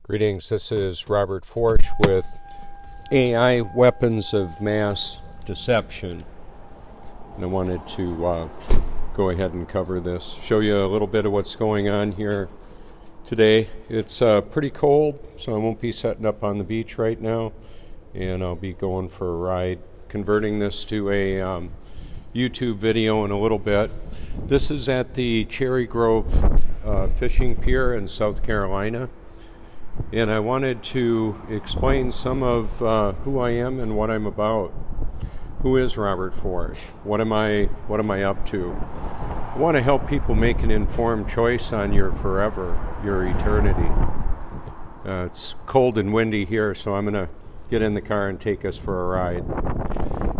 Greetings, this is Robert Forsch with AI Weapons of Mass Deception. And I wanted to go ahead and cover this, show you a little bit of what's going on here today. It's pretty cold, so I won't be setting up on the beach right now, and I'll be going for a ride, converting this to a YouTube video in a little bit. This is at the Cherry Grove Fishing Pier in South Carolina. And I wanted to explain some of who I am and what I'm about. Who is Robert Forsch? What am I up to? I want to help people make an informed choice on your forever, your eternity. It's cold and windy here, so I'm going to get in the car and take us for a ride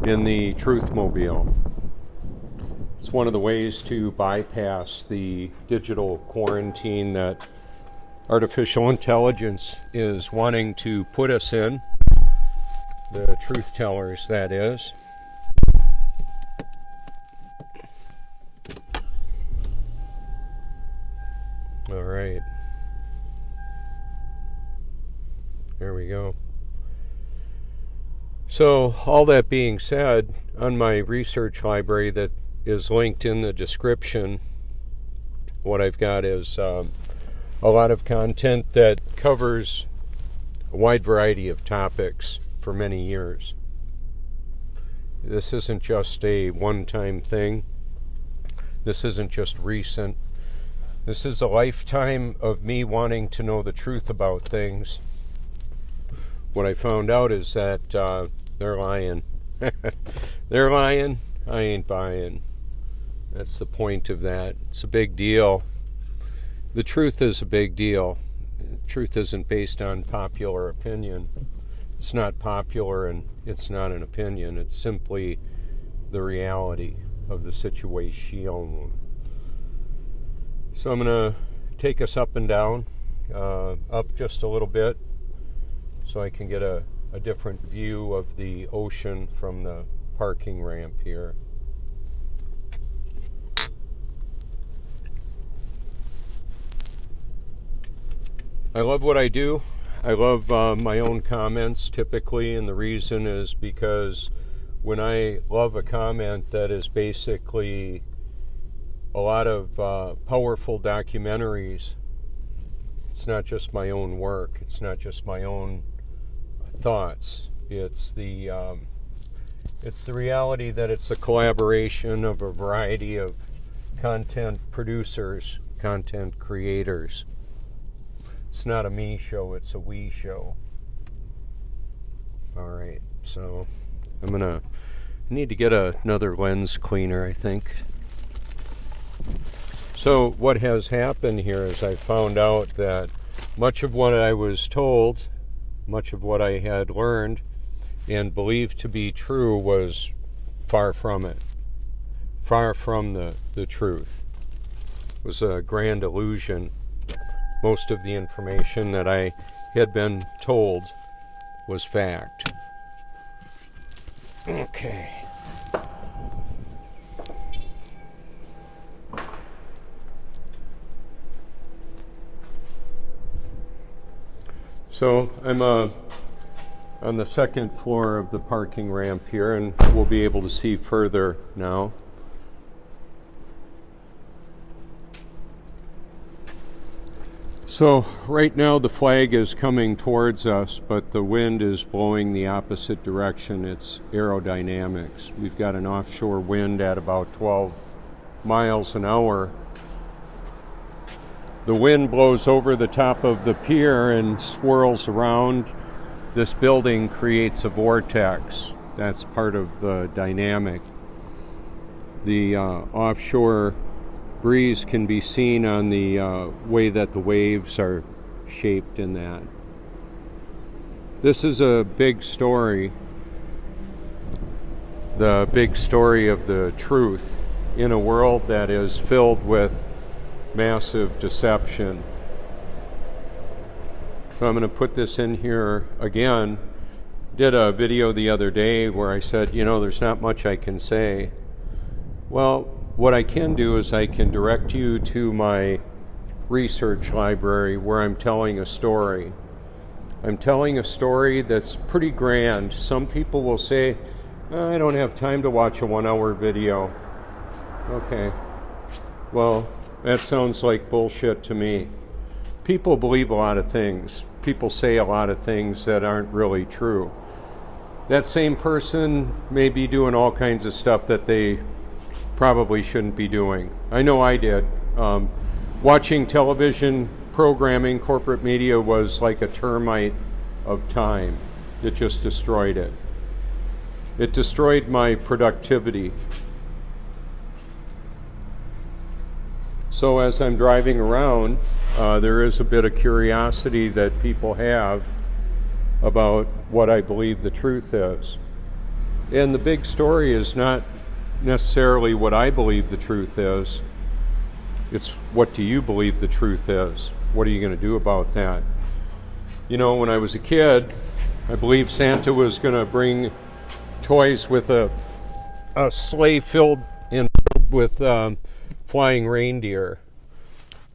in the Truthmobile. It's one of the ways to bypass the digital quarantine that artificial intelligence is wanting to put us in, the truth tellers, that is. All right. There we go. So, all that being said, on my research library that is linked in the description, what I've got is a lot of content that covers a wide variety of topics for many years. This isn't just a one-time thing. This isn't just recent. This is a lifetime of me wanting to know the truth about things. What I found out is that they're lying. They're lying. I ain't buying. That's the point of that. It's a big deal. The truth is a big deal. Truth isn't based on popular opinion. It's not popular and it's not an opinion. It's simply the reality of the situation. So I'm going to take us up and down, up just a little bit, so I can get a different view of the ocean from the parking ramp here. I love what I do. I love my own comments typically, and the reason is because when I love a comment that is basically a lot of powerful documentaries, it's not just my own work, it's not just my own thoughts, it's the reality that it's a collaboration of a variety of content producers, content creators. It's not a me show, it's a we show. Alright, so I need to get another lens cleaner, I think. So what has happened here is I found out that much of what I was told, much of what I had learned and believed to be true was far from it. Far from the truth. It was a grand illusion. Most of the information that I had been told was fact. Okay. So I'm on the second floor of the parking ramp here, and we'll be able to see further now. So right now the flag is coming towards us, but the wind is blowing the opposite direction. It's aerodynamics. We've got an offshore wind at about 12 miles an hour. The wind blows over the top of the pier and swirls around. This building creates a vortex. That's part of the dynamic. The offshore breeze can be seen on the way that the waves are shaped in that. This is a big story. The big story of the truth in a world that is filled with massive deception. So I'm going to put this in here again. Did a video the other day where I said, there's not much I can say. Well, what I can do is I can direct you to my research library where I'm telling a story. I'm telling a story that's pretty grand. Some people will say, I don't have time to watch a 1-hour video. Okay. Well, that sounds like bullshit to me. People believe a lot of things. People say a lot of things that aren't really true. That same person may be doing all kinds of stuff that they probably shouldn't be doing. I know I did. Watching television programming, corporate media was like a termite of time. It just destroyed it. It destroyed my productivity. So as I'm driving around, there is a bit of curiosity that people have about what I believe the truth is. And the big story is not necessarily what I believe the truth is. It's what do you believe the truth is? What are you going to do about that? You know, when I was a kid, I believed Santa was going to bring toys with a sleigh filled with flying reindeer.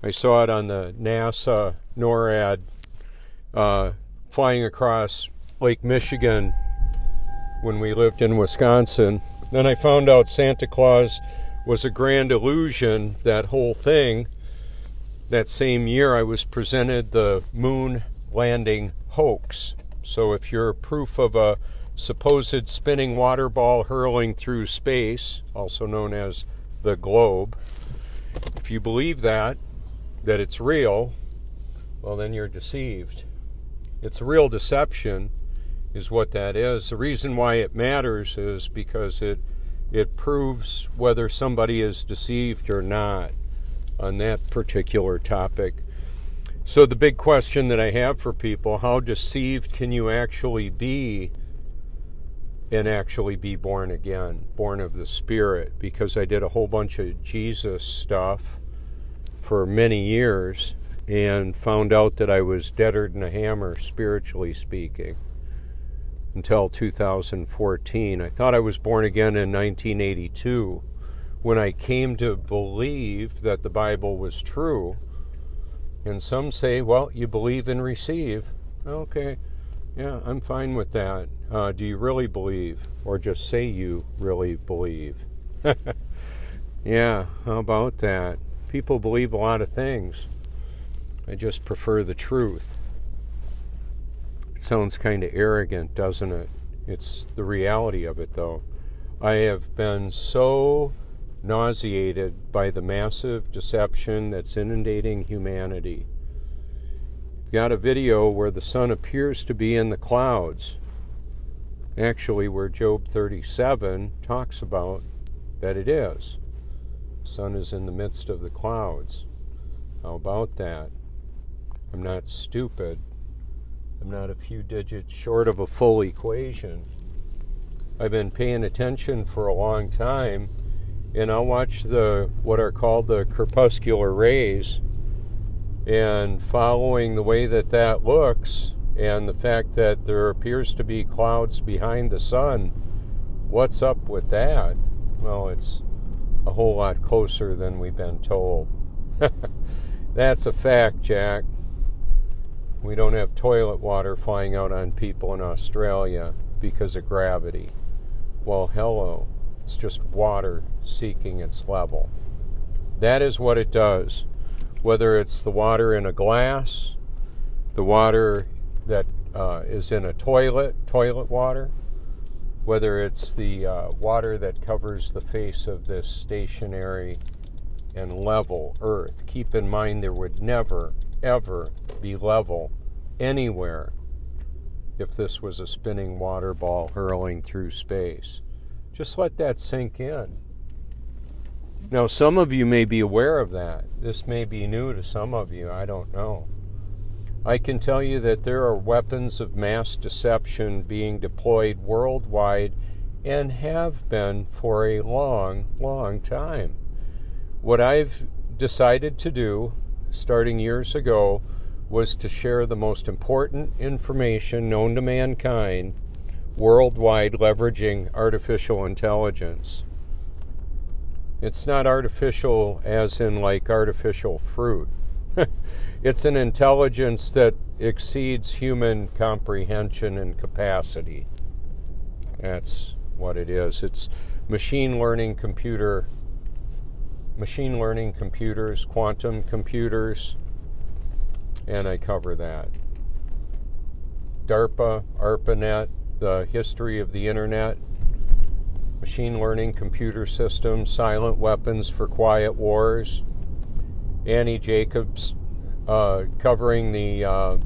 I saw it on the NASA NORAD flying across Lake Michigan when we lived in Wisconsin. Then I found out Santa Claus was a grand illusion, that whole thing. That same year I was presented the moon landing hoax. So if you're proof of a supposed spinning water ball hurling through space, also known as the globe, if you believe that it's real, well then you're deceived. It's a real deception is what that is. The reason why it matters is because it proves whether somebody is deceived or not on that particular topic. So the big question that I have for people, how deceived can you actually be and actually be born again, born of the Spirit? Because I did a whole bunch of Jesus stuff for many years and found out that I was deader than a hammer, spiritually speaking, until 2014. I thought I was born again in 1982 when I came to believe that the Bible was true. And some say, well, you believe and receive. Okay, yeah, I'm fine with that. Do you really believe? Or just say you really believe? Yeah, how about that? People believe a lot of things. I just prefer the truth. It sounds kind of arrogant, doesn't it? It's the reality of it, though. I have been so nauseated by the massive deception that's inundating humanity. Got a video where the sun appears to be in the clouds. Actually, where Job 37 talks about that it is. The sun is in the midst of the clouds. How about that? I'm not stupid. I'm not a few digits short of a full equation. I've been paying attention for a long time, and I'll watch what are called the crepuscular rays, and following the way that looks, and the fact that there appears to be clouds behind the sun, what's up with that? Well, it's a whole lot closer than we've been told. That's a fact, Jack. We don't have toilet water flying out on people in Australia because of gravity. Well, hello. It's just water seeking its level. That is what it does. Whether it's the water in a glass, the water that is in a toilet water, whether it's the water that covers the face of this stationary and level earth. Keep in mind there would never, ever be level anywhere if this was a spinning water ball hurling through space. Just let that sink in. Now, some of you may be aware of that. This may be new to some of you. I don't know. I can tell you that there are weapons of mass deception being deployed worldwide and have been for a long, long time. What I've decided to do, starting years ago, was to share the most important information known to mankind worldwide, leveraging artificial intelligence. It's not artificial as in like artificial fruit. It's an intelligence that exceeds human comprehension and capacity. That's what it is. It's machine learning computers, quantum computers, and I cover that. DARPA, ARPANET, the history of the internet, machine learning computer systems, silent weapons for quiet wars, Annie Jacobs covering the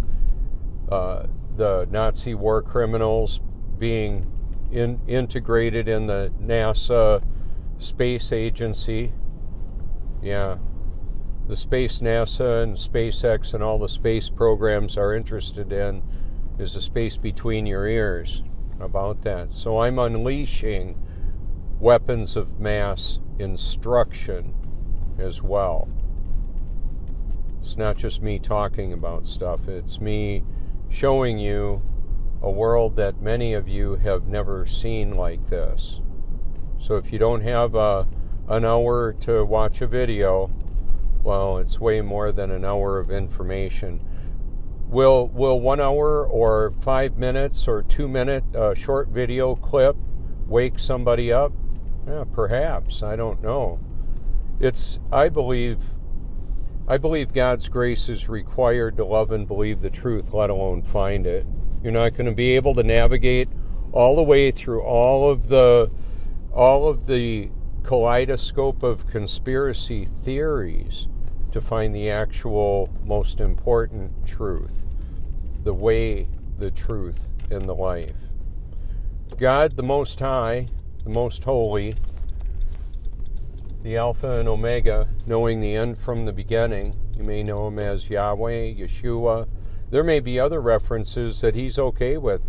Nazi war criminals being integrated in the NASA space agency. Yeah, the space NASA and SpaceX and all the space programs are interested in is the space between your ears about that. So I'm unleashing weapons of mass instruction as well. It's not just me talking about stuff, it's me showing you a world that many of you have never seen like this. So if you don't have an hour to watch a video, well, it's way more than an hour of information. Will 1 hour or 5 minutes or 2 minute short video clip wake somebody up? Yeah, perhaps. I don't know. I believe God's grace is required to love and believe the truth, let alone find it. You're not going to be able to navigate all the way through all of the kaleidoscope of conspiracy theories to find the actual most important truth, the way, the truth, and the life. God, the Most High, the Most Holy, the Alpha and Omega, knowing the end from the beginning. You may know him as Yahweh, Yeshua. There may be other references that he's okay with.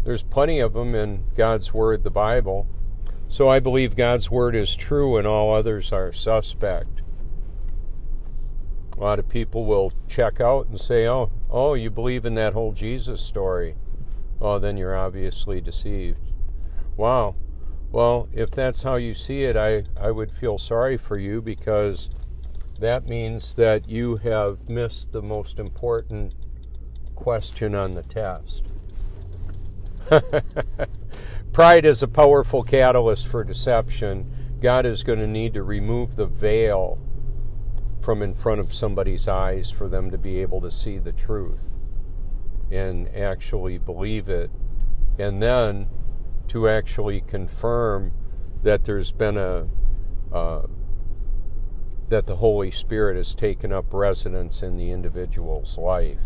There's plenty of them in God's Word, the Bible. So I believe God's Word is true and all others are suspect. A lot of people will check out and say, oh, you believe in that whole Jesus story. Oh, then you're obviously deceived. Wow. Well, if that's how you see it, I would feel sorry for you, because that means that you have missed the most important question on the test. Pride is a powerful catalyst for deception. God is going to need to remove the veil from in front of somebody's eyes for them to be able to see the truth and actually believe it, and then to actually confirm that there's been that the Holy Spirit has taken up residence in the individual's life.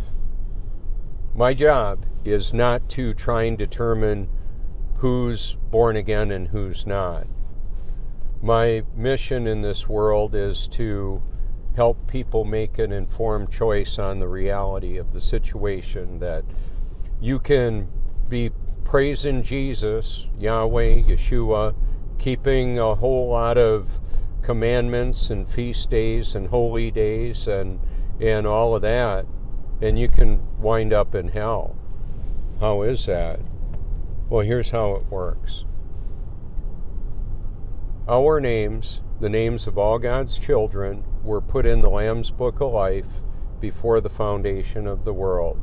My job is not to try and determine who's born again and who's not. My mission in this world is to help people make an informed choice on the reality of the situation, that you can be praising Jesus, Yahweh, Yeshua, keeping a whole lot of commandments and feast days and holy days and all of that, and you can wind up in hell. How is that? Well, here's how it works. Our names, the names of all God's children, were put in the Lamb's Book of Life before the foundation of the world.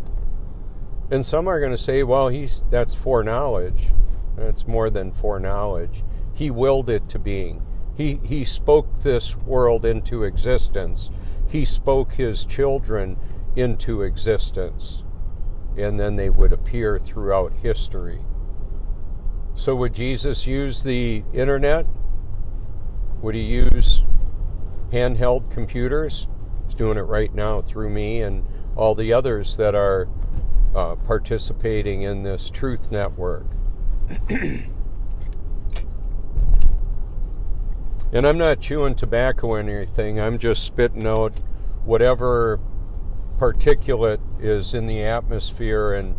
And some are going to say, well, that's foreknowledge. That's more than foreknowledge. He willed it to being. He spoke this world into existence. He spoke his children into existence. And then they would appear throughout history. So would Jesus use the internet? Would he use handheld computers? He's doing it right now through me and all the others that are participating in this truth network. And I'm not chewing tobacco or anything. I'm just spitting out whatever particulate is in the atmosphere and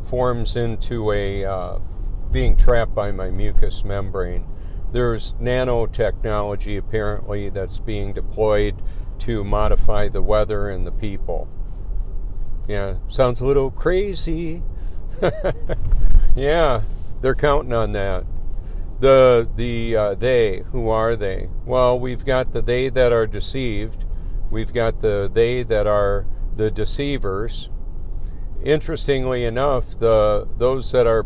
forms into a being trapped by my mucous membrane. There's nanotechnology apparently that's being deployed to modify the weather and the people. Yeah, sounds a little crazy. Yeah, they're counting on that. They, who are they? Well, we've got the they that are deceived. We've got the they that are the deceivers. Interestingly enough, those that are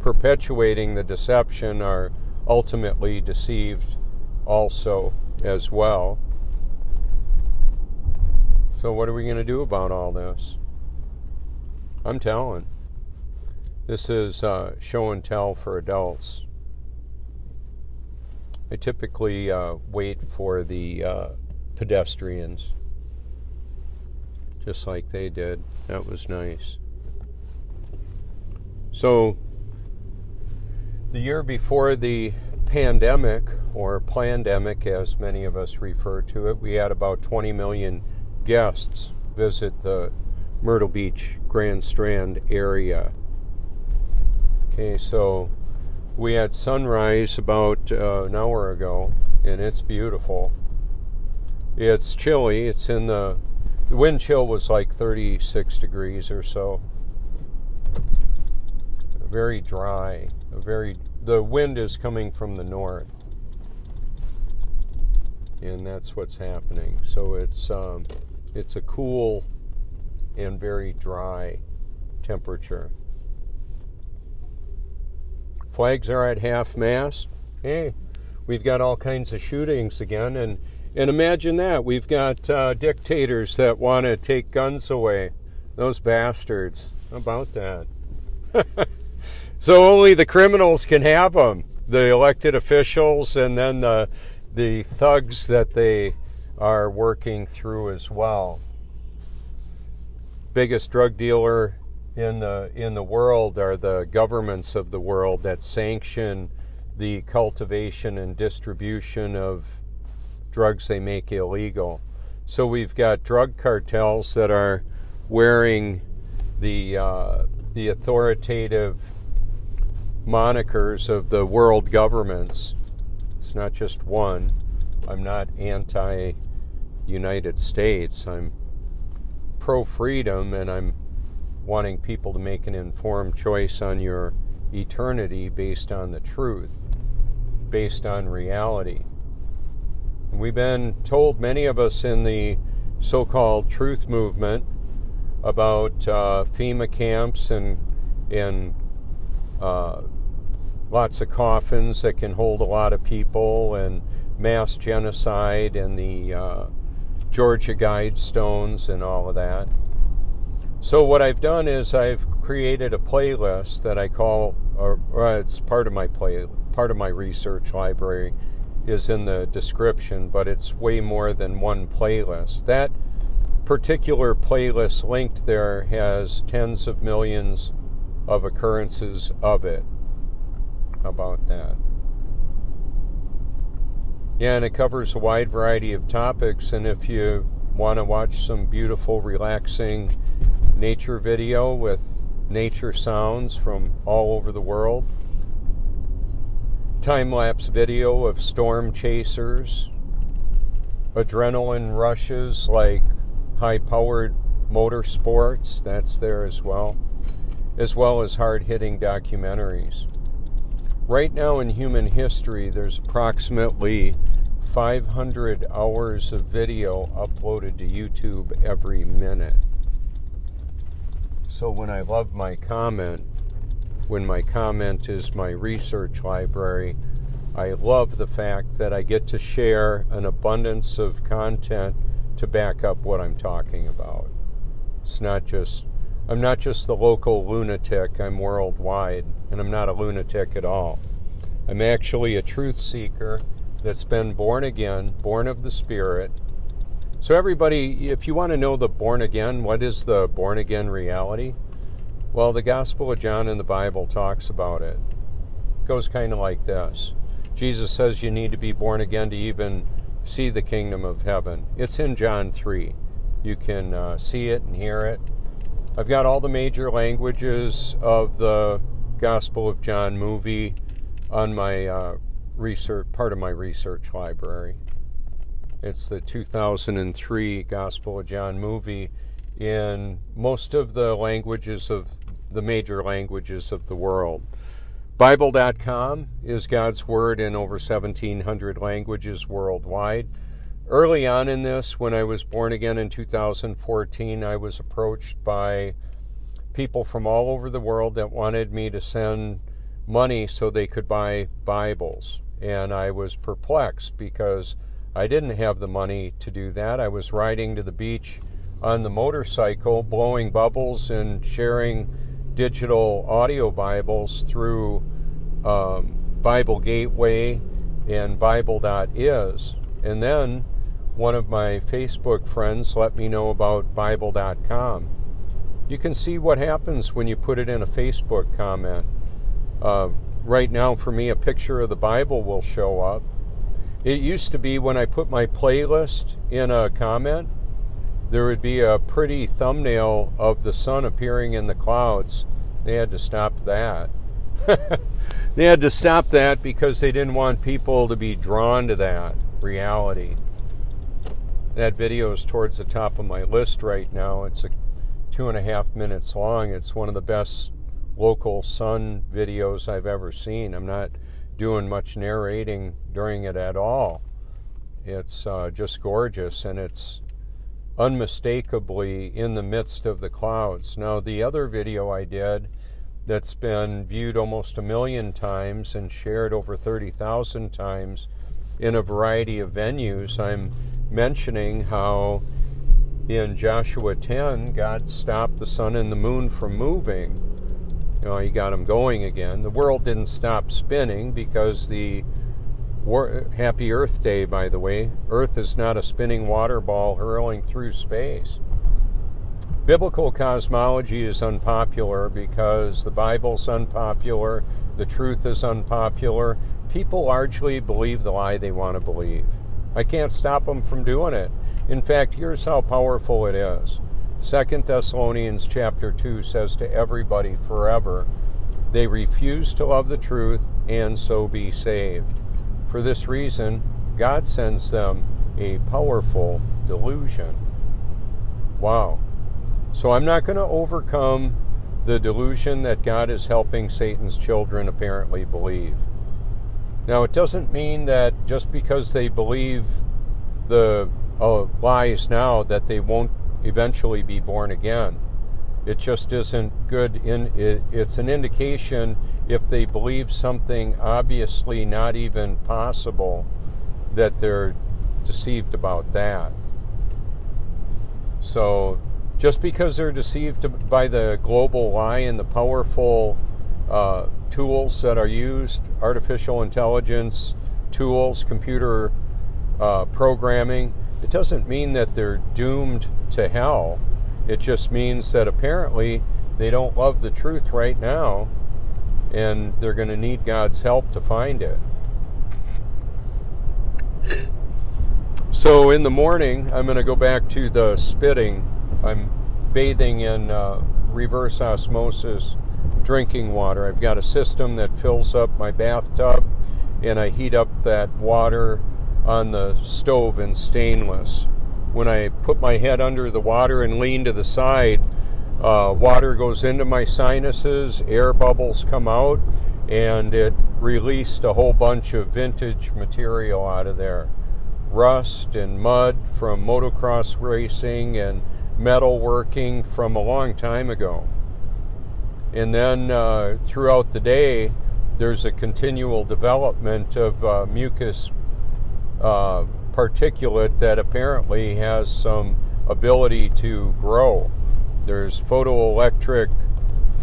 perpetuating the deception are ultimately deceived also as well. So what are we going to do about all this? I'm telling. This is show and tell for adults. I typically wait for the pedestrians, just like they did. That was nice. So, the year before the pandemic, or plandemic as many of us refer to it, we had about 20 million guests visit the Myrtle Beach Grand Strand area. Okay, so we had sunrise about an hour ago, and it's beautiful. It's chilly. It's in the wind chill was like 36 degrees or so. Very dry. The wind is coming from the north, and that's what's happening. So it's a cool and very dry temperature. Flags are at half mast. Hey, we've got all kinds of shootings again, and imagine that. We've got dictators that want to take guns away. Those bastards. How about that? So only the criminals can have them. The elected officials, and then the thugs that they are working through as well. Biggest drug dealer in the world are the governments of the world that sanction the cultivation and distribution of drugs they make illegal. So we've got drug cartels that are wearing the authoritative monikers of the world governments. It's not just one. I'm not anti-United States. I'm pro-freedom, and I'm wanting people to make an informed choice on your eternity based on the truth, based on reality. We've been told, many of us in the so-called truth movement, about FEMA camps and lots of coffins that can hold a lot of people, and mass genocide, and the Georgia Guidestones and all of that. So what I've done is I've created a playlist that I call, or it's part of my research library is in the description, but it's way more than one playlist. That particular playlist linked there has tens of millions of occurrences of it. How about that? Yeah, and it covers a wide variety of topics, and if you want to watch some beautiful, relaxing nature video with nature sounds from all over the world, time-lapse video of storm chasers, adrenaline rushes like high-powered motorsports, that's there as well as hard-hitting documentaries. Right now in human history, there's approximately 500 hours of video uploaded to YouTube every minute. So when I love my comment, when my comment is my research library, I love the fact that I get to share an abundance of content to back up what I'm talking about. I'm not just the local lunatic, I'm worldwide, and I'm not a lunatic at all. I'm actually a truth seeker that's been born again, born of the Spirit. So everybody, if you want to know the born again, what is the born again reality? Well, the Gospel of John in the Bible talks about it. It goes kind of like this. Jesus says you need to be born again to even see the kingdom of heaven. It's in John 3. You can see it and hear it. I've got all the major languages of the Gospel of John movie on my part of my research library. It's the 2003 Gospel of John movie in most of the languages of the major languages of the world. Bible.com is God's Word in over 1,700 languages worldwide. early on in this, when I was born again in 2014, I was approached by people from all over the world that wanted me to send money so they could buy Bibles. And I was perplexed because I didn't have the money to do that. I was riding to the beach on the motorcycle, blowing bubbles and sharing digital audio Bibles through Bible Gateway and Bible.is. And then one of my Facebook friends let me know about Bible.com. You can see what happens when you put it in a Facebook comment. Right now, for me, a picture of the Bible will show up. It used to be when I put my playlist in a comment, there would be a pretty thumbnail of the sun appearing in the clouds. They had to stop that. They had to stop that because they didn't want people to be drawn to that reality. That video is towards the top of my list right now. It's 2.5 minutes long. It's one of the best local sun videos I've ever seen. I'm not doing much narrating during it at all. It's just gorgeous, and it's unmistakably in the midst of the clouds. Now, the other video I did that's been viewed almost 1 million times and shared over 30,000 times in a variety of venues, I'm mentioning how in Joshua 10, God stopped the sun and the moon from moving. You know, he got them going again. The world didn't stop spinning because Happy Earth Day, by the way. Earth is not a spinning water ball hurling through space. Biblical cosmology is unpopular because the Bible's unpopular, the truth is unpopular. People largely believe the lie they want to believe. I can't stop them from doing it. In fact, here's how powerful it is. 2 Thessalonians chapter 2 says to everybody forever, they refuse to love the truth and so be saved. For this reason, God sends them a powerful delusion. Wow. So I'm not going to overcome the delusion that God is helping Satan's children apparently believe. Now, it doesn't mean that just because they believe the lies now that they won't eventually be born again. It just isn't good. It's an indication if they believe something obviously not even possible, that they're deceived about that. So just because they're deceived by the global lie and the powerful tools that are used, artificial intelligence tools, computer programming, it doesn't mean that they're doomed to hell. It just means that apparently they don't love the truth right now, and they're going to need God's help to find it. So in the morning, I'm going to go back to the spitting. I'm bathing in reverse osmosis drinking water. I've got a system that fills up my bathtub, and I heat up that water on the stove in stainless. When I put my head under the water and lean to the side, water goes into my sinuses, air bubbles come out, and it released a whole bunch of vintage material out of there. Rust and mud from motocross racing and metal working from a long time ago. And then throughout the day, there's a continual development of mucus particulate that apparently has some ability to grow. There's photoelectric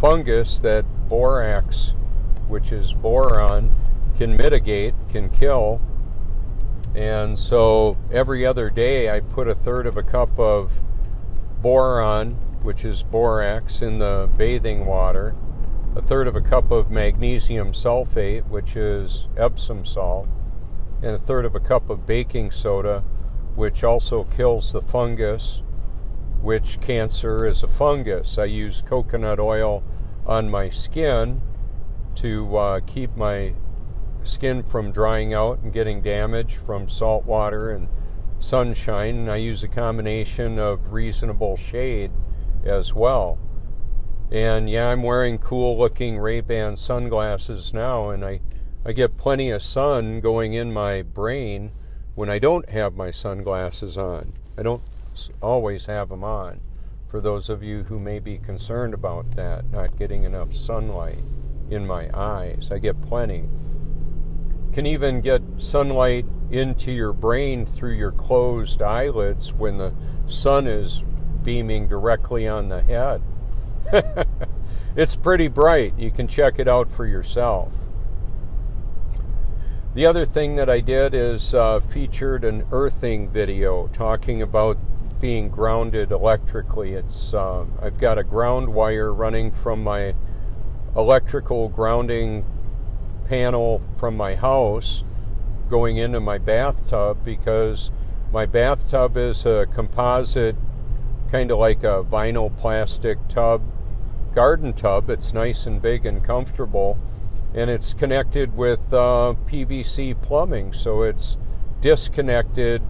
fungus that borax, which is boron, can mitigate, can kill. And so every other day I put 1/3 of a cup of boron, which is borax, in the bathing water, 1/3 of a cup of magnesium sulfate, which is Epsom salt, and 1/3 of a cup of baking soda, which also kills the fungus, which cancer is a fungus. I use coconut oil on my skin to keep my skin from drying out and getting damaged from salt water and sunshine, and I use a combination of reasonable shade as well. And yeah, I'm wearing cool looking Ray-Ban sunglasses now, and I get plenty of sun going in my brain when I don't have my sunglasses on. I don't always have them on. For those of you who may be concerned about that, not getting enough sunlight in my eyes, I get plenty. Can even get sunlight into your brain through your closed eyelids when the sun is beaming directly on the head. It's pretty bright. You can check it out for yourself. The other thing that I did is featured an earthing video talking about being grounded electrically. It's I've got a ground wire running from my electrical grounding panel from my house going into my bathtub, because my bathtub is a composite, kind of like a vinyl plastic tub, garden tub. It's nice and big and comfortable, and it's connected with PVC plumbing, so it's disconnected,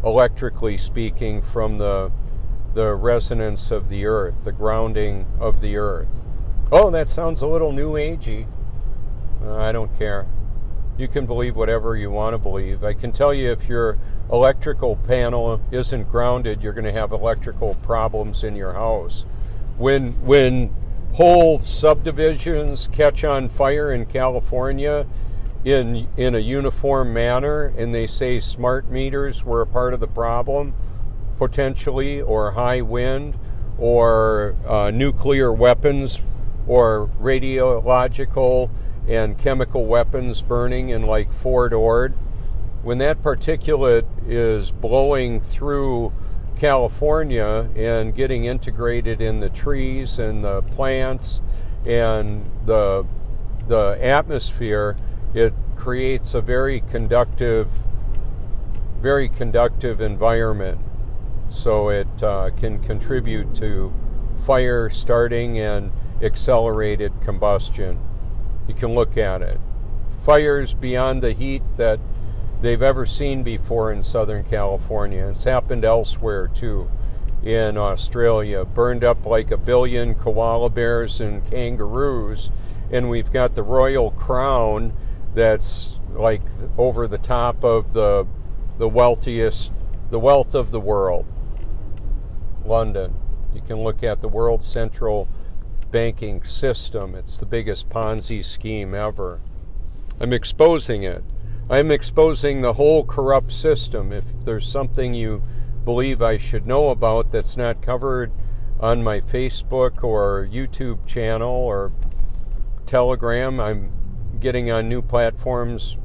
electrically speaking, from the resonance of the earth, the grounding of the earth. Oh, that sounds a little new agey. I don't care. You can believe whatever you want to believe. I can tell you, if your electrical panel isn't grounded, you're going to have electrical problems in your house. When whole subdivisions catch on fire in California in a uniform manner, and they say smart meters were a part of the problem, potentially, or high wind, or nuclear weapons, or radiological and chemical weapons burning in like Fort Ord, when that particulate is blowing through California and getting integrated in the trees and the plants and the atmosphere, it creates a very conductive environment. So it can contribute to fire starting and accelerated combustion. You can look at it. Fires beyond the heat that they've ever seen before in Southern California. It's happened elsewhere too. In Australia, burned up like 1 billion koala bears and kangaroos, and we've got the Royal Crown that's like over the top of the wealth of the world. London. You can look at the world central banking system. It's the biggest Ponzi scheme ever. I'm exposing it. I'm exposing the whole corrupt system. If there's something you believe I should know about that's not covered on my Facebook or YouTube channel or Telegram, I'm getting on new platforms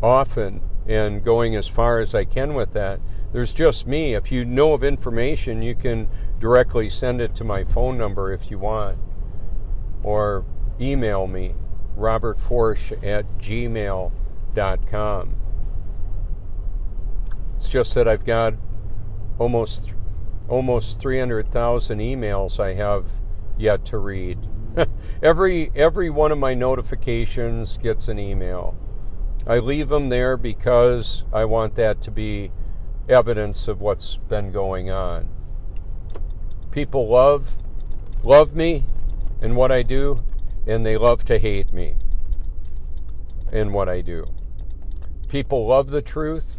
often and going as far as I can with that. There's just me. If you know of information, you can directly send it to my phone number if you want, or email me, robertforsch@gmail.com. It's just that I've got almost 300,000 emails I have yet to read. Every one of my notifications gets an email. I leave them there because I want that to be evidence of what's been going on. People love me and what I do, and they love to hate me and what I do. People love the truth.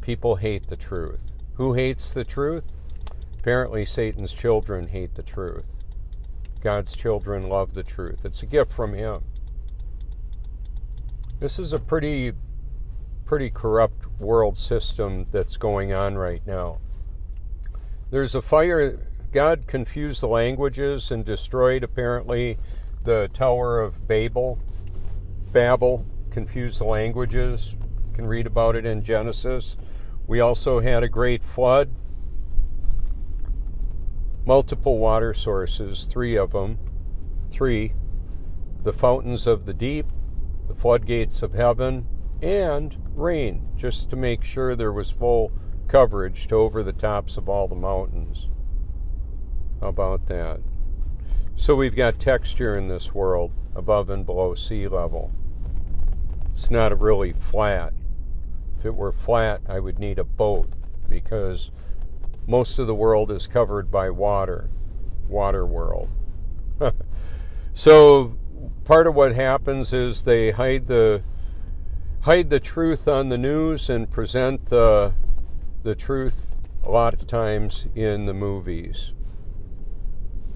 People hate the truth. Who hates the truth? Apparently Satan's children hate the truth. God's children love the truth. It's a gift from Him. This is a pretty corrupt world system that's going on right now. There's a fire. God confused the languages and destroyed, apparently, the Tower of Babel. Confused the languages. You can read about it in Genesis. We also had a great flood. Multiple water sources, 3 of them. 3. The fountains of the deep, the floodgates of heaven, and rain, just to make sure there was full coverage to over the tops of all the mountains. How about that? So we've got texture in this world, above and below sea level. It's not really flat. If it were flat, I would need a boat, because most of the world is covered by water world. So part of what happens is they hide hide the truth on the news and present the truth a lot of times in the movies.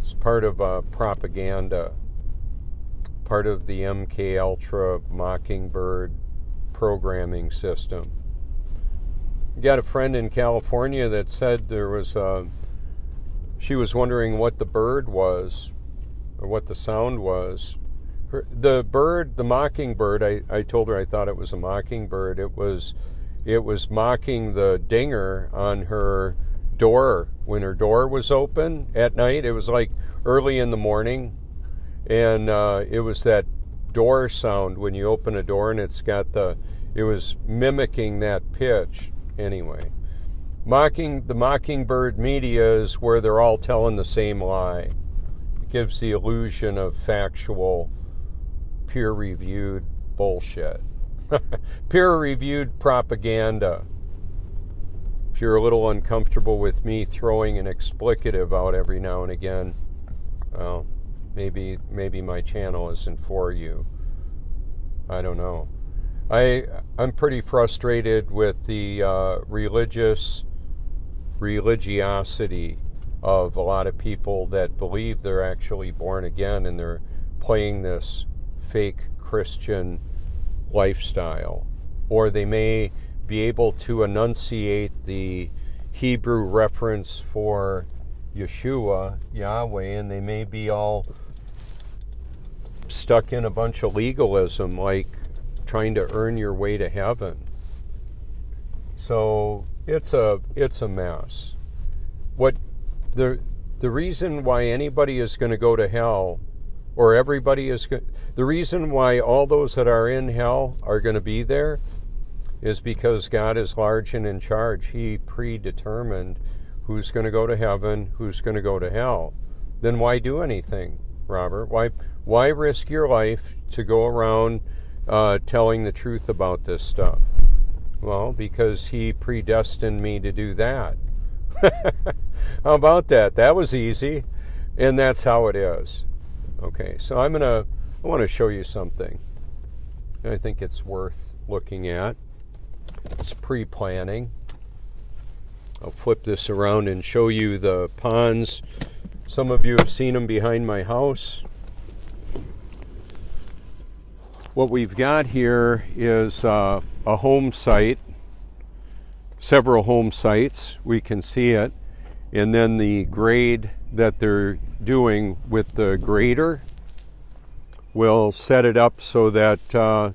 It's part of propaganda, part of the MK Ultra Mockingbird programming system. Got a friend in California that said she was wondering what the bird was, or what the sound was. The bird, the mockingbird, I told her I thought it was a mockingbird. It was mocking the dinger on her door when her door was open at night. It was like early in the morning, and it was that door sound when you open a door, and it was mimicking that pitch. Anyway, the mockingbird media is where they're all telling the same lie. It gives the illusion of factual, peer-reviewed bullshit. Peer-reviewed propaganda. If you're a little uncomfortable with me throwing an explicative out every now and again, well, maybe my channel isn't for you. I don't know. I'm pretty frustrated with the religiosity of a lot of people that believe they're actually born again, and they're playing this fake Christian lifestyle. Or they may be able to enunciate the Hebrew reference for Yeshua, Yahweh, and they may be all stuck in a bunch of legalism, like trying to earn your way to heaven. So it's a mess. What the reason why anybody is going to go to hell, or everybody is going, the reason why all those that are in hell are going to be there, is because God is large and in charge. He predetermined who's going to go to heaven, who's going to go to hell. Then why do anything, Robert? Why risk your life to go around telling the truth about this stuff? Well, because He predestined me to do that. How about that? That was easy, and that's how it is. Okay, so I want to show you something. I think it's worth looking at. It's pre-planning. I'll flip this around and show you the ponds. Some of you have seen them behind my house. What we've got here is a home site, several home sites. We can see it. And then the grade that they're doing with the grader will set it up so that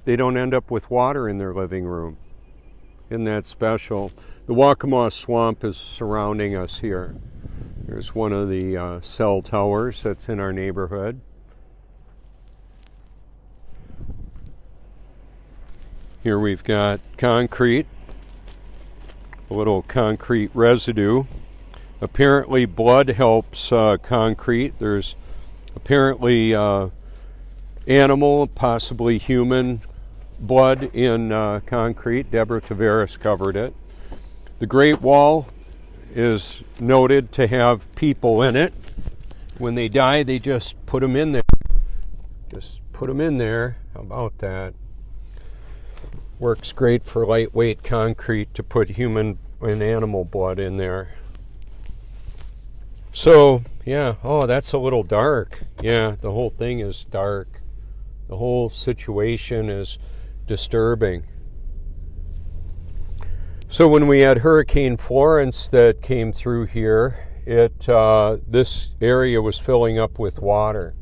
they don't end up with water in their living room. Isn't that special? The Waccamaw Swamp is surrounding us here. There's one of the cell towers that's in our neighborhood. Here we've got concrete, a little concrete residue. Apparently blood helps concrete. There's apparently animal, possibly human blood in concrete. Deborah Tavares covered it. The Great Wall is noted to have people in it. When they die, they just put them in there. Just put them in there. How about that? Works great for lightweight concrete to put human and animal blood in there. So, yeah, oh, that's a little dark. Yeah, the whole thing is dark. The whole situation is disturbing. So when we had Hurricane Florence that came through here, this area was filling up with water.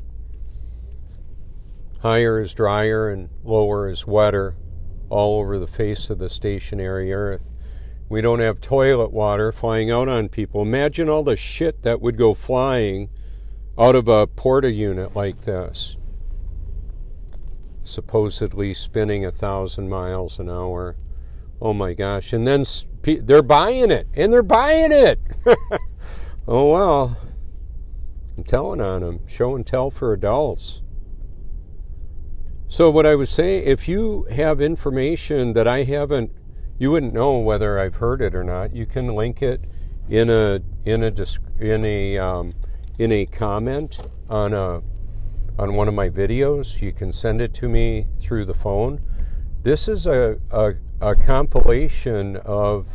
Higher is drier and lower is wetter all over the face of the stationary earth. We don't have toilet water flying out on people. Imagine all the shit that would go flying out of a porta unit like this, supposedly spinning 1,000 miles an hour. Oh my gosh. And then they're buying it, and they're buying it. Oh well, I'm telling on them. Show and tell for adults. So what I was saying, if you have information that I haven't, you wouldn't know whether I've heard it or not. You can link it in a comment on one of my videos. You can send it to me through the phone. This is a compilation of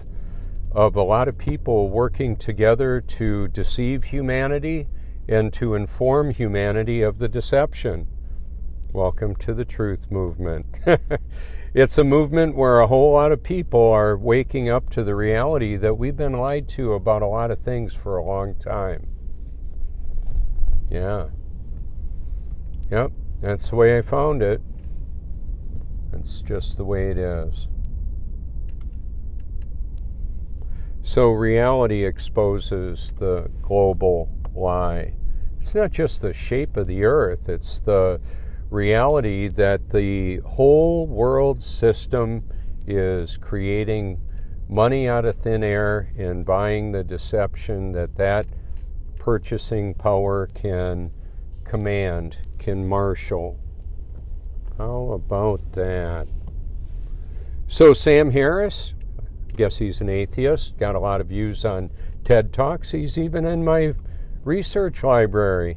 a lot of people working together to deceive humanity and to inform humanity of the deception. Welcome to the Truth Movement. It's a movement where a whole lot of people are waking up to the reality that we've been lied to about a lot of things for a long time. Yeah. Yep, that's the way I found it. That's just the way it is. So reality exposes the global lie. It's not just the shape of the earth, it's the reality that the whole world system is creating money out of thin air and buying the deception that purchasing power can command, can marshal. How about that? So Sam Harris, I guess he's an atheist, got a lot of views on TED Talks. He's even in my research library.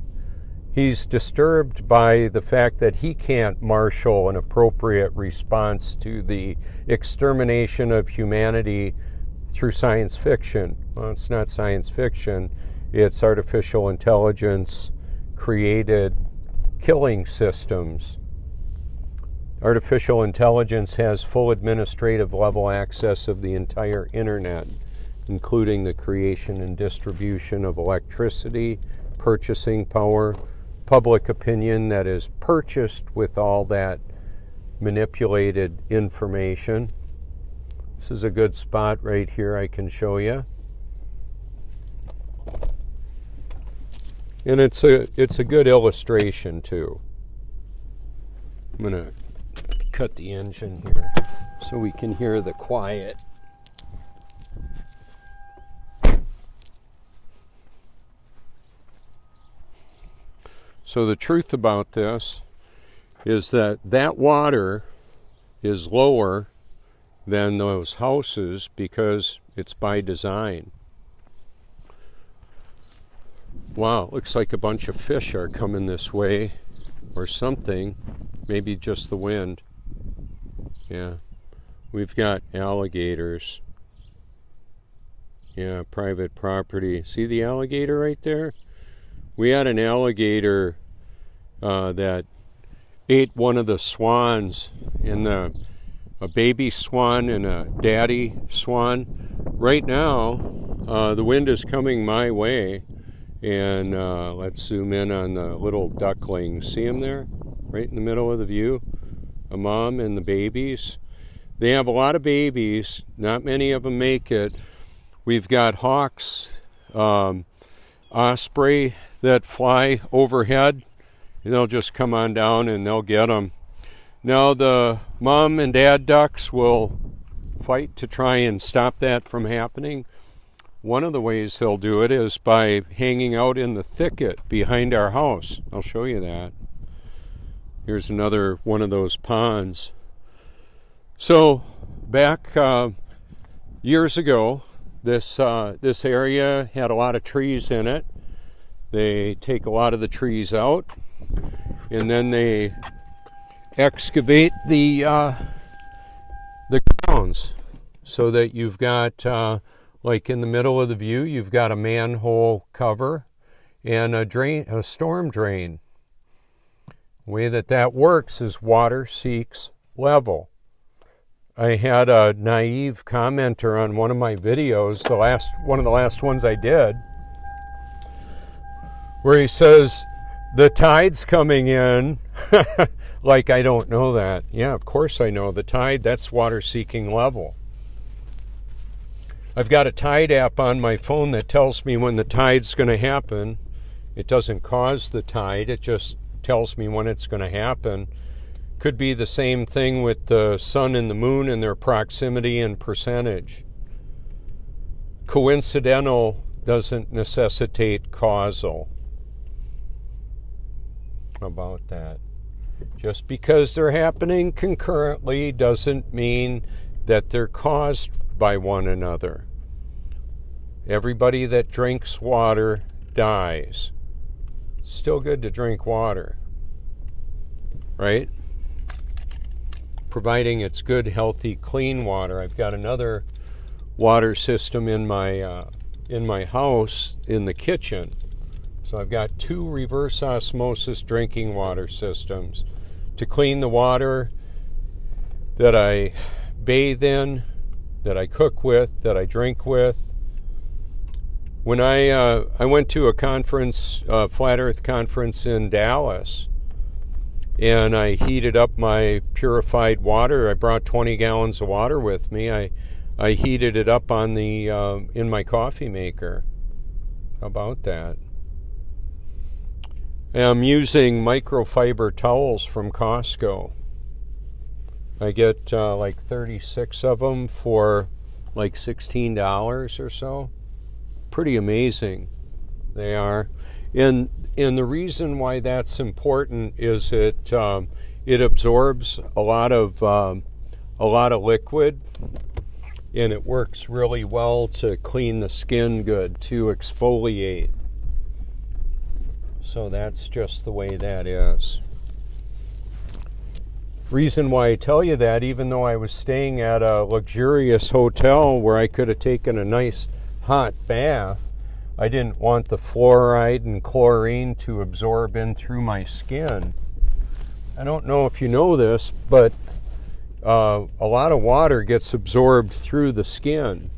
He's disturbed by the fact that he can't marshal an appropriate response to the extermination of humanity through science fiction. Well, it's not science fiction. It's artificial intelligence created killing systems. Artificial intelligence has full administrative level access of the entire internet, including the creation and distribution of electricity, purchasing power, public opinion that is purchased with all that manipulated information. This is a good spot right here I can show you. And it's a good illustration too. I'm going to cut the engine here so we can hear the quiet. So the truth about this is that water is lower than those houses because it's by design. Wow, looks like a bunch of fish are coming this way or something. Maybe just the wind. Yeah. We've got alligators. Yeah, private property. See the alligator right there? We had an alligator that ate one of the swans, and a baby swan and a daddy swan. Right now, the wind is coming my way, and let's zoom in on the little ducklings. See them there? Right in the middle of the view? A mom and the babies. They have a lot of babies. Not many of them make it. We've got hawks, osprey that fly overhead. They'll just come on down and they'll get them. Now the mom and dad ducks will fight to try and stop that from happening. One of the ways they'll do it is by hanging out in the thicket behind our house. I'll show you that. Here's another one of those ponds. So back years ago, this area had a lot of trees in it. They take a lot of the trees out, and then they excavate the grounds so that you've got, like in the middle of the view, you've got a manhole cover and a storm drain. The way that works is water seeks level. I had a naive commenter on one of my videos, one of the last ones I did, where he says, the tide's coming in. Like I don't know that. Yeah, of course I know. The tide, that's water seeking level. I've got a tide app on my phone that tells me when the tide's going to happen. It doesn't cause the tide, it just tells me when it's going to happen. Could be the same thing with the sun and the moon and their proximity and percentage. Coincidental doesn't necessitate causal. How about that? Just because they're happening concurrently doesn't mean that they're caused by one another. Everybody that drinks water dies. Still good to drink water, right? providing it's good, healthy, clean water. I've got another water system in my house in the kitchen. So I've got 2 reverse osmosis drinking water systems to clean the water that I bathe in, that I cook with, that I drink with. When I went to a conference, Flat Earth conference in Dallas, and I heated up my purified water. I brought 20 gallons of water with me. I heated it up on the in my coffee maker. How about that? And I'm using microfiber towels from Costco. I get like 36 of them for like $16 or so. Pretty amazing they are. And the reason why that's important is it absorbs a lot of liquid, and it works really well to clean the skin good, to exfoliate. So that's just the way that is. Reason why I tell you that, even though I was staying at a luxurious hotel where I could have taken a nice hot bath, I didn't want the fluoride and chlorine to absorb in through my skin. I don't know if you know this, but a lot of water gets absorbed through the skin.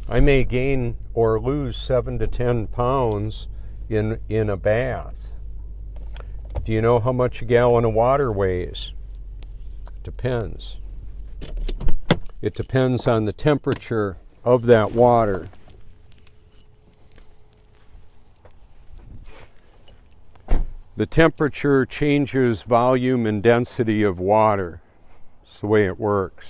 I may gain or lose 7 to 10 pounds in a bath. Do you know how much a gallon of water weighs? It depends. It depends on the temperature of that water. The temperature changes volume and density of water. It's the way it works.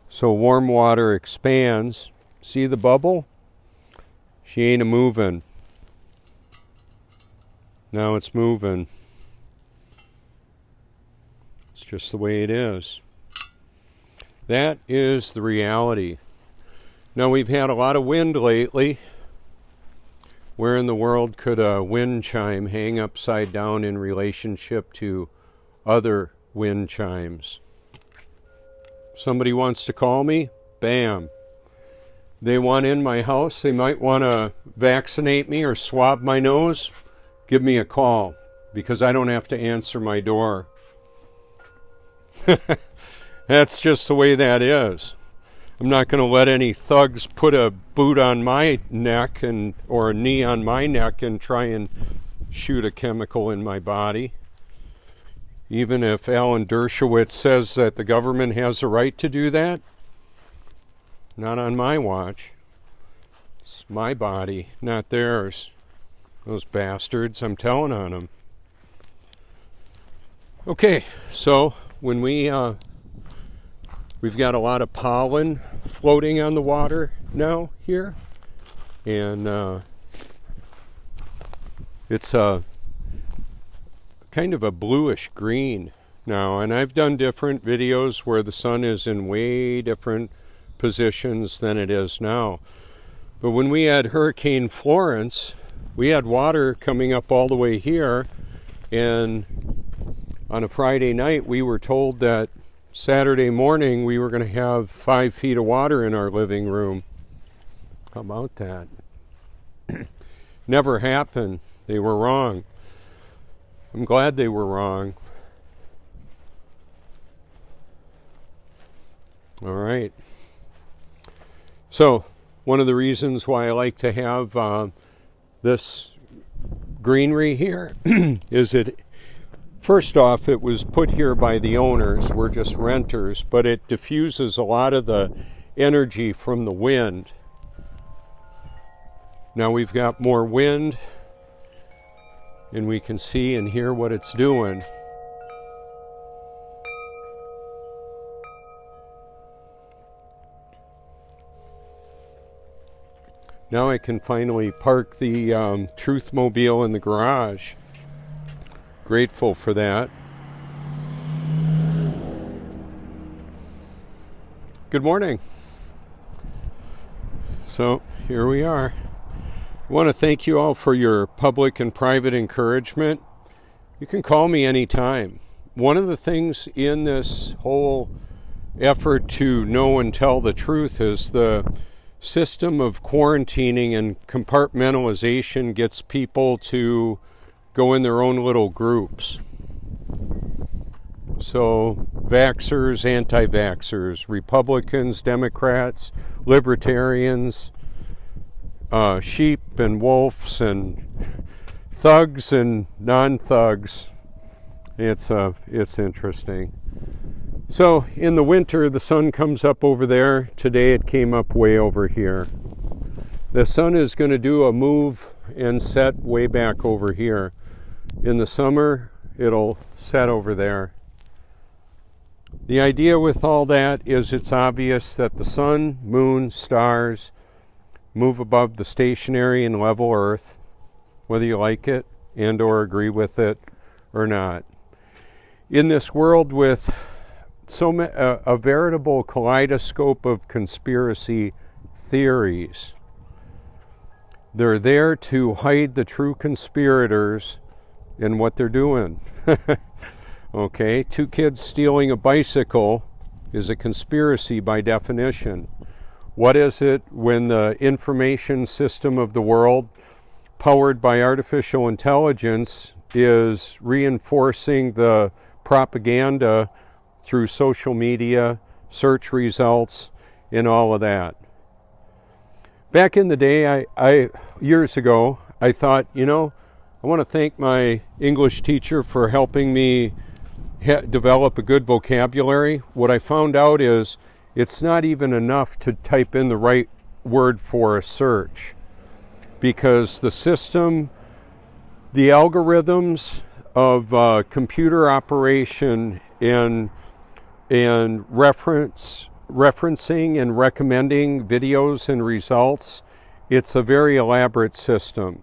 So warm water expands. See the bubble? She ain't a-moving. Now it's moving. It's just the way it is. That is the reality. Now we've had a lot of wind lately. Where in the world could a wind chime hang upside down in relationship to other wind chimes? Somebody wants to call me? Bam. They want in my house. They might want to vaccinate me or swab my nose. Give me a call, because I don't have to answer my door. That's just the way that is. I'm not going to let any thugs put a boot on my neck or a knee on my neck and try and shoot a chemical in my body. Even if Alan Dershowitz says that the government has a right to do that, not on my watch. It's my body, not theirs. Those bastards, I'm telling on them. Okay, so when we've got a lot of pollen floating on the water now here, and it's a kind of a bluish green now, and I've done different videos where the sun is in way different positions than it is now. But when we had Hurricane Florence, we had water coming up all the way here, and on a Friday night we were told that Saturday morning we were going to have 5 feet of water in our living room. How about that? Never happened. They were wrong. I'm glad they were wrong. All right. So, one of the reasons why I like to have this greenery here is it, first off, it was put here by the owners. We're just renters, but it diffuses a lot of the energy from the wind. Now we've got more wind, and we can see and hear what it's doing. Now I can finally park the Truthmobile in the garage. Grateful for that. Good morning. So here we are. I want to thank you all for your public and private encouragement. You can call me anytime. one of the things in this whole effort to know and tell the truth is the system of quarantining and compartmentalization gets people to go in their own little groups. So vaxxers, anti-vaxxers, Republicans, Democrats, libertarians, sheep and wolves and thugs and non-thugs. It's interesting. So in the winter, the sun comes up over there. Today it came up way over here. The sun is going to do a move and set way back over here. In the summer, it'll set over there. The idea with all that is it's obvious that the sun, moon, stars move above the stationary and level earth, whether you like it and or agree with it or not. In this world with a veritable kaleidoscope of conspiracy theories, they're there to hide the true conspirators in what they're doing. Okay, 2 kids stealing a bicycle is a conspiracy by definition. What is it when the information system of the world, powered by artificial intelligence, is reinforcing the propaganda through social media, search results, and all of that? Back in the day, I years ago, I thought, I want to thank my English teacher for helping me develop a good vocabulary. What I found out is it's not even enough to type in the right word for a search, because the system, the algorithms of computer operation and referencing and recommending videos and results, it's a very elaborate system.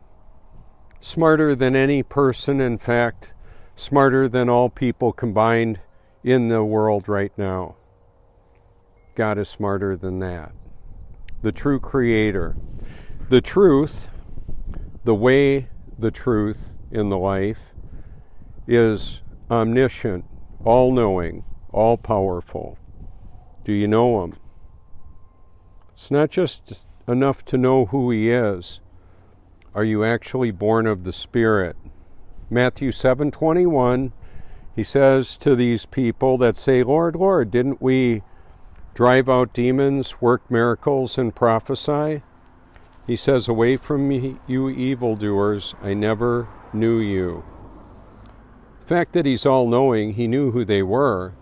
Smarter than any person, in fact, smarter than all people combined in the world right now. God is smarter than that. The true creator. The truth, the way, the truth in the life is omniscient, all-knowing, all-powerful. Do you know him? It's not just enough to know who he is. Are you actually born of the Spirit? Matthew 7:21, he says to these people that say, Lord, Lord, didn't we drive out demons, work miracles, and prophesy? He says, away from me, you evildoers, I never knew you. The fact that he's all-knowing, he knew who they were.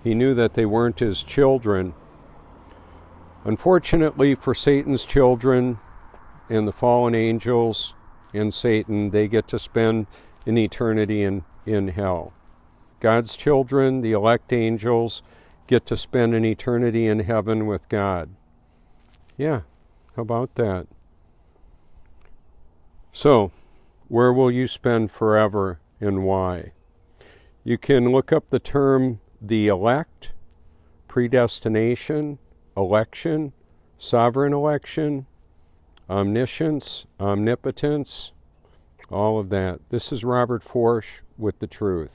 He knew that they weren't his children. Unfortunately for Satan's children and the fallen angels and Satan, they get to spend an eternity in hell. God's children, the elect angels, get to spend an eternity in heaven with God. Yeah, how about that? So, where will you spend forever and why? You can look up the term the elect, predestination, election, sovereign election, omniscience, omnipotence, all of that. This is Robert Forsch with the truth.